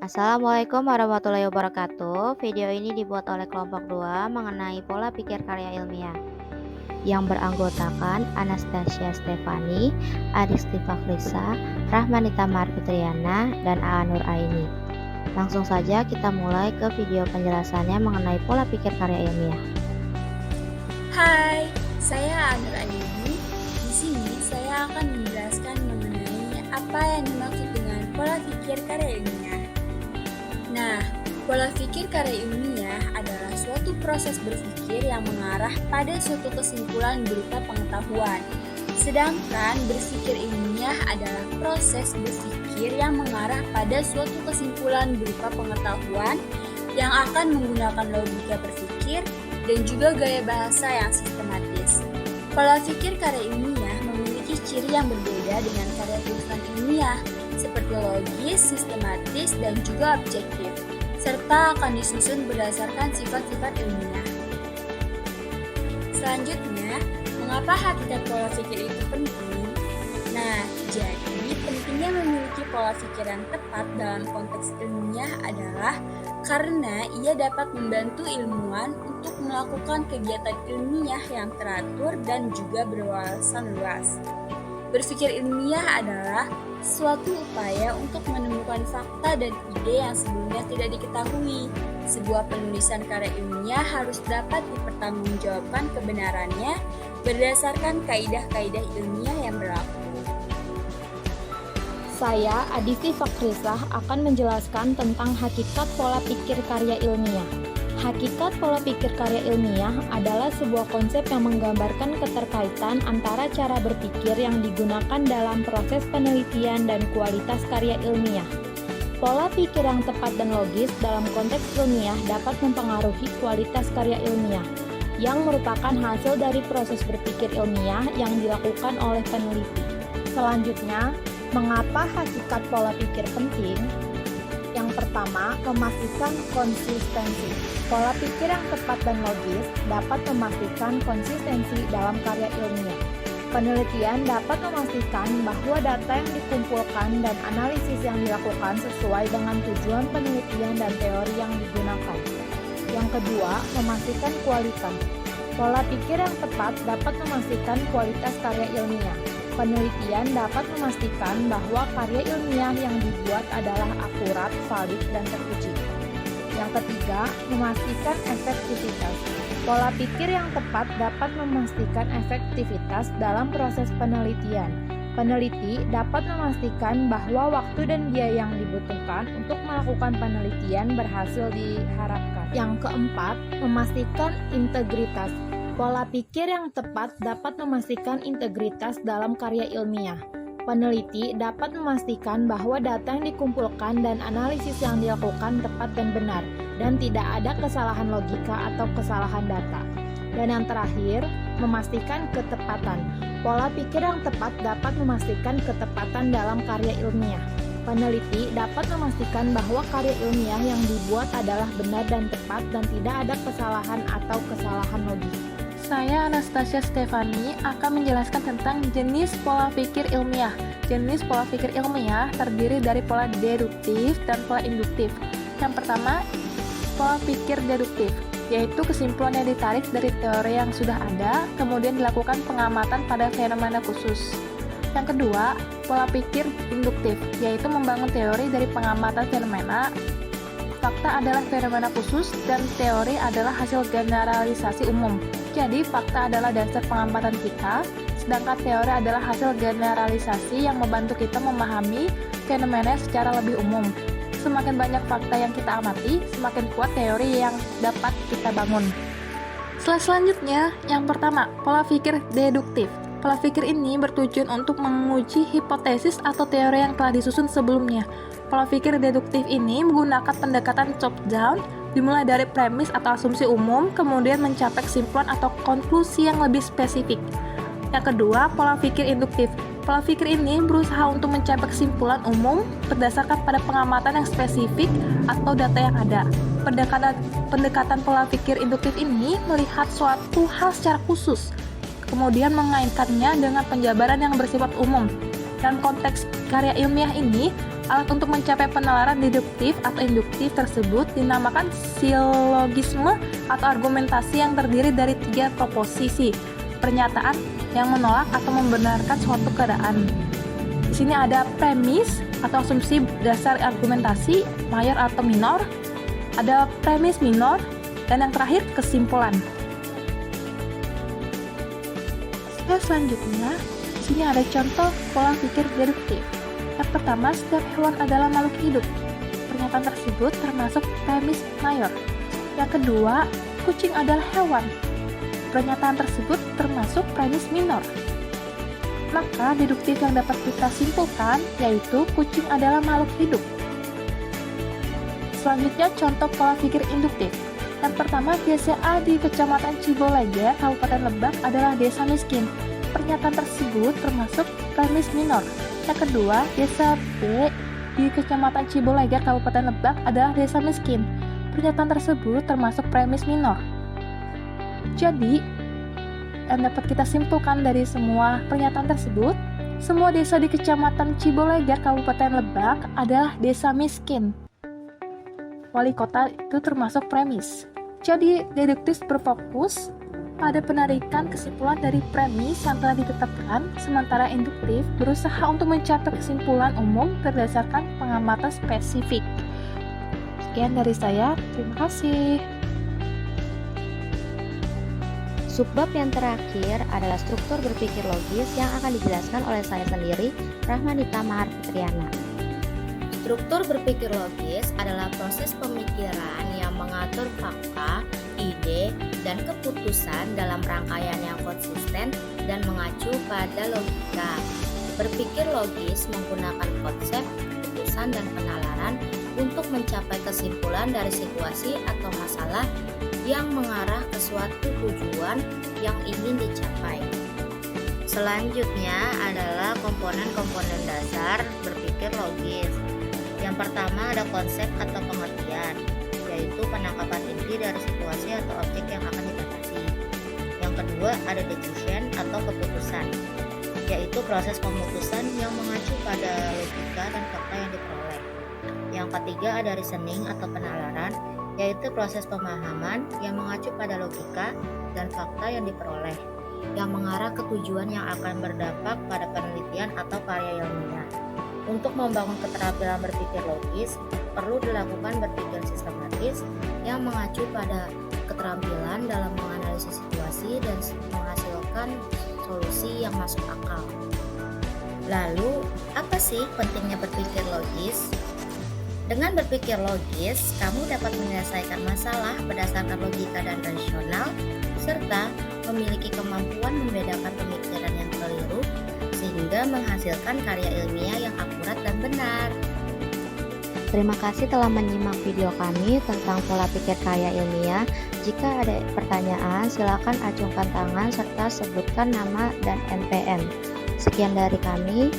Assalamualaikum warahmatullahi wabarakatuh. Video ini dibuat oleh kelompok 2 mengenai pola pikir karya ilmiah yang beranggotakan Anastasia Stefani, Adisti Fakrisa, Rahmanita Marfitriana, dan Aanur Aini. Langsung saja kita mulai ke video penjelasannya mengenai pola pikir karya ilmiah. Hai, saya Aanur Aini. Di sini saya akan menjelaskan mengenai apa yang dimaksud dengan pola pikir karya ilmiah. Nah, pola pikir karya ilmiah adalah suatu proses berpikir yang mengarah pada suatu kesimpulan berupa pengetahuan. Sedangkan berpikir ilmiah adalah proses berpikir yang mengarah pada suatu kesimpulan berupa pengetahuan yang akan menggunakan logika berpikir dan juga gaya bahasa yang sistematis. Pola pikir karya ilmiah memiliki ciri yang berbeda dengan karya tulisan ilmiah, seperti logis, sistematis, dan juga objektif, serta akan disusun berdasarkan sifat-sifat ilmiah. Selanjutnya, mengapa hakikat pola pikir itu penting? Nah, jadi pentingnya memiliki pola pikir yang tepat dalam konteks ilmiah adalah karena ia dapat membantu ilmuwan untuk melakukan kegiatan ilmiah yang teratur dan juga berwawasan luas. Berpikir ilmiah adalah suatu upaya untuk menemukan fakta dan ide yang sebelumnya tidak diketahui. Sebuah penulisan karya ilmiah harus dapat dipertanggungjawabkan kebenarannya berdasarkan kaidah-kaidah ilmiah yang berlaku. Saya, Adisti Fakrisah, akan menjelaskan tentang hakikat pola pikir karya ilmiah. Hakikat pola pikir karya ilmiah adalah sebuah konsep yang menggambarkan keterkaitan antara cara berpikir yang digunakan dalam proses penelitian dan kualitas karya ilmiah. Pola pikir yang tepat dan logis dalam konteks ilmiah dapat mempengaruhi kualitas karya ilmiah, yang merupakan hasil dari proses berpikir ilmiah yang dilakukan oleh peneliti. Selanjutnya, mengapa hakikat pola pikir penting? Yang pertama, memastikan konsistensi. Pola pikir yang tepat dan logis dapat memastikan konsistensi dalam karya ilmiah. Penelitian dapat memastikan bahwa data yang dikumpulkan dan analisis yang dilakukan sesuai dengan tujuan penelitian dan teori yang digunakan. Yang kedua, memastikan kualitas. Pola pikir yang tepat dapat memastikan kualitas karya ilmiah. Penelitian dapat memastikan bahwa karya ilmiah yang dibuat adalah akurat, valid, dan teruji. Yang ketiga, memastikan efektivitas. Pola pikir yang tepat dapat memastikan efektivitas dalam proses penelitian. Peneliti dapat memastikan bahwa waktu dan biaya yang dibutuhkan untuk melakukan penelitian berhasil diharapkan. Yang keempat, memastikan integritas. Pola pikir yang tepat dapat memastikan integritas dalam karya ilmiah. Peneliti dapat memastikan bahwa data yang dikumpulkan dan analisis yang dilakukan tepat dan benar, dan tidak ada kesalahan logika atau kesalahan data. Dan yang terakhir, memastikan ketepatan. Pola pikir yang tepat dapat memastikan ketepatan dalam karya ilmiah. Peneliti dapat memastikan bahwa karya ilmiah yang dibuat adalah benar dan tepat dan tidak ada kesalahan atau kesalahan logis. Saya Anastasia Stefani akan menjelaskan tentang jenis pola pikir ilmiah. Jenis pola pikir ilmiah terdiri dari pola deduktif dan pola induktif. Yang pertama, pola pikir deduktif, yaitu kesimpulan yang ditarik dari teori yang sudah ada, kemudian dilakukan pengamatan pada fenomena khusus. Yang kedua, pola pikir induktif, yaitu membangun teori dari pengamatan fenomena. Fakta adalah fenomena khusus dan teori adalah hasil generalisasi umum. Jadi, fakta adalah dasar pengamatan kita, sedangkan teori adalah hasil generalisasi yang membantu kita memahami fenomena secara lebih umum. Semakin banyak fakta yang kita amati, semakin kuat teori yang dapat kita bangun. Selanjutnya, yang pertama, pola pikir deduktif. Pola pikir ini bertujuan untuk menguji hipotesis atau teori yang telah disusun sebelumnya. Pola pikir deduktif ini menggunakan pendekatan top-down, dimulai dari premis atau asumsi umum, kemudian mencapai kesimpulan atau konklusi yang lebih spesifik. Yang kedua, pola pikir induktif. Pola pikir ini berusaha untuk mencapai kesimpulan umum berdasarkan pada pengamatan yang spesifik atau data yang ada. Pendekatan pola pikir induktif ini melihat suatu hal secara khusus, kemudian mengaitkannya dengan penjabaran yang bersifat umum. Dalam konteks karya ilmiah ini, alat untuk mencapai penalaran deduktif atau induktif tersebut dinamakan silogisme atau argumentasi yang terdiri dari 3 proposisi, pernyataan yang menolak atau membenarkan suatu keadaan. Di sini ada premis atau asumsi dasar argumentasi, mayor atau minor, ada premis minor, dan yang terakhir kesimpulan. Selanjutnya, di sini ada contoh pola pikir deduktif. Yang pertama, setiap hewan adalah makhluk hidup. Pernyataan tersebut termasuk premis mayor. Yang kedua, kucing adalah hewan. Pernyataan tersebut termasuk premis minor. Maka deduktif yang dapat kita simpulkan yaitu kucing adalah makhluk hidup. Selanjutnya, contoh pola pikir induktif. Yang pertama, desa A di Kecamatan Cibolege, Kabupaten Lebak adalah desa miskin. Pernyataan tersebut termasuk premis minor. Yang kedua, desa B di Kecamatan Cibolege, Kabupaten Lebak adalah desa miskin. Pernyataan tersebut termasuk premis minor. Jadi, yang dapat kita simpulkan dari semua pernyataan tersebut, semua desa di Kecamatan Cibolege, Kabupaten Lebak adalah desa miskin. Wali kota itu termasuk premis. Jadi, deduktif berfokus pada penarikan kesimpulan dari premis yang telah ditetapkan, sementara induktif berusaha untuk mencapai kesimpulan umum berdasarkan pengamatan spesifik. Sekian dari saya, terima kasih. Subbab yang terakhir adalah struktur berpikir logis yang akan dijelaskan oleh saya sendiri, Rahmanita Maharfitriana. Struktur berpikir logis adalah proses pemikiran yang mengatur fakta, ide, dan keputusan dalam rangkaian yang konsisten dan mengacu pada logika. Berpikir logis menggunakan konsep, keputusan, dan penalaran untuk mencapai kesimpulan dari situasi atau masalah yang mengarah ke suatu tujuan yang ingin dicapai. Selanjutnya adalah komponen-komponen dasar berpikir logis. Yang pertama ada konsep atau pengertian, yaitu penangkapan inti dari situasi atau objek yang akan dibatasi. Yang kedua ada decision atau keputusan, yaitu proses pemutusan yang mengacu pada logika dan fakta yang diperoleh. Yang ketiga ada reasoning atau penalaran, yaitu proses pemahaman yang mengacu pada logika dan fakta yang diperoleh, yang mengarah ke tujuan yang akan berdampak pada penelitian atau karya ilmiah. Untuk membangun keterampilan berpikir logis, perlu dilakukan berpikir sistematis yang mengacu pada keterampilan dalam menganalisis situasi dan menghasilkan solusi yang masuk akal. Lalu, apa sih pentingnya berpikir logis? Dengan berpikir logis, kamu dapat menyelesaikan masalah berdasarkan logika dan rasional, serta memiliki kemampuan membedakan pemikiran yang keliru, sehingga menghasilkan karya ilmiah yang akurat dan benar. Terima kasih telah menyimak video kami tentang pola pikir karya ilmiah. Jika ada pertanyaan, silakan acungkan tangan serta sebutkan nama dan NPM. Sekian dari kami.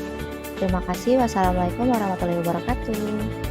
Terima kasih. Wassalamualaikum warahmatullahi wabarakatuh.